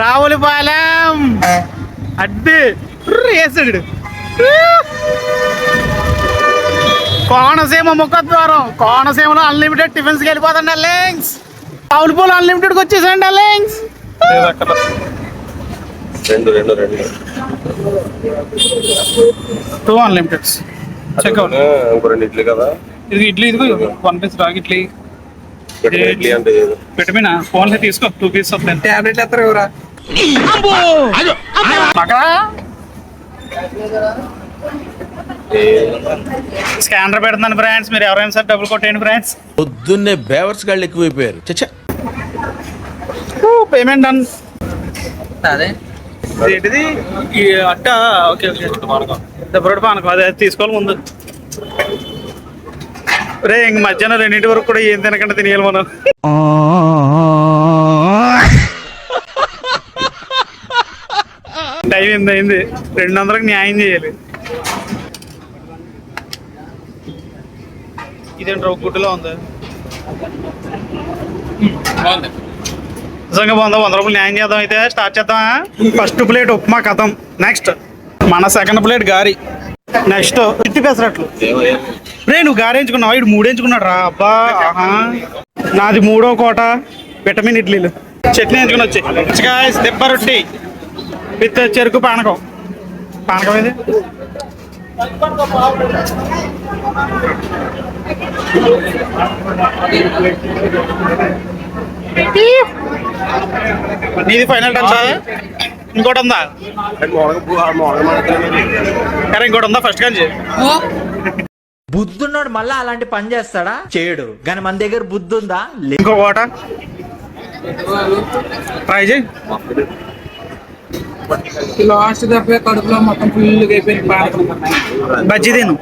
రావులపాలెం అడ్డు వేసాడు. కోనసీమ ముఖద్వారం. కోనసీమలో అన్లిమిటెడ్ టిఫిన్స్కి వెళ్ళిపోతాండి లింక్స్. రావులపాలెం అన్లిమిటెడ్కి వచ్చేసండి links. Two unlimiteds. Checkout. Idli కదా ఇది ఇడ్లీ. ఇది 1 piece రాగి ఇడ్లీ. విటమిన్ ఫోన్లో తీసుకో. 2 pieces వస్తాయి. టాబ్లెట్ ఎత్తారు ఎవరా స్కానర్ పెడుతున్నాను ఫ్రెండ్స్. మీరు ఎవరైనా సరే డబ్బులు కొట్టేయండి ఫ్రెండ్స్. పొద్దున్నే బేవర్స్ గాళ్ళు ఎక్కువైపోయారు. చచ్చా పేమెంట్ డన్. అదే ఏంటిది ఈ అట్ట? Okay okay. దెబ్బరొడ్డు పానకం అదే తీసుకోవాలి ముందు. రే ఇంక మధ్యాహ్నం 2 వరకు కూడా ఏం తినకుండా తినేయాలి మనం. టైం అయింది. 200కి న్యాయం చేయాలి. ఇదేంటి ఒక గుడ్డులో ఉంది. నిజంగా బాగుందా? 100 రూపాయలు న్యాయం చేద్దాం. అయితే స్టార్ట్ చేద్దామా? ఫస్ట్ ప్లేట్ ఉప్మా కథం. నెక్స్ట్ మన సెకండ్ ప్లేట్ గారి. నెక్స్ట్ ఇట్టి పెసరట్లు. రే నువ్వు గారి ఎంచుకున్నావా? ఇటు 3 ఎంచుకున్నాడు రా. అబ్బా నాది 3వ కోట. విటమిన్ ఇడ్లీలు. చట్నీ ఎంచుకుని వచ్చి దెబ్బ రొట్టి విత్ చెరుకు పానకం. పానకం ఇది నీది ఫైనల్ టచ్. ఇంకోటి ఉందా? ఇంకోటి ఉందా? ఫస్ట్ కానీ బుద్ధున్నాడు మళ్ళా అలాంటి పని చేస్తాడా? చేయడు. కానీ మన దగ్గర బుద్ధి ఉందా? ఇంకో కోట ట్రై చేయి. లాస్ట్ దఫే కడుపులో మొత్తం ఫుల్గా అయిపోయింది. బజ్జీ తిను.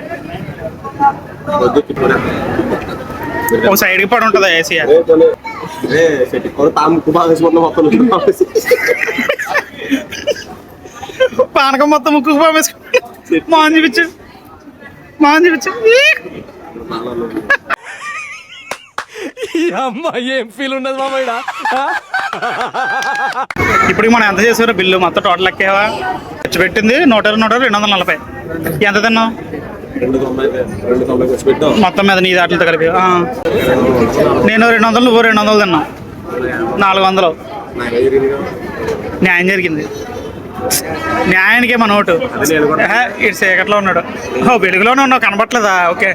ఓ సైడ్కి పడి ఉంటుందా ఏసీ? పానకం మొత్తం ముక్కు పంపేసుకో. మాన్ చూపించు. ఏం ఫీల్ ఉన్నది మామయ్య? ఇప్పుడు మనం ఎంత చేసారో బిల్లు మొత్తం టోటల్ ఎక్కేవా? ఖర్చు పెట్టింది 120, 240. ఎంత తిన్నావు మొత్తం మీద? నీ దాంట్లో కలిపి నేను 200, నువ్వు 200 తిన్నావు. 400. న్యాయం జరిగింది. న్యాయానికే మన ఓటు. ఇటు చీకట్లో ఉన్నాడు. వెలుగులోనే ఉన్నావు, కనపట్లేదా? ఓకే.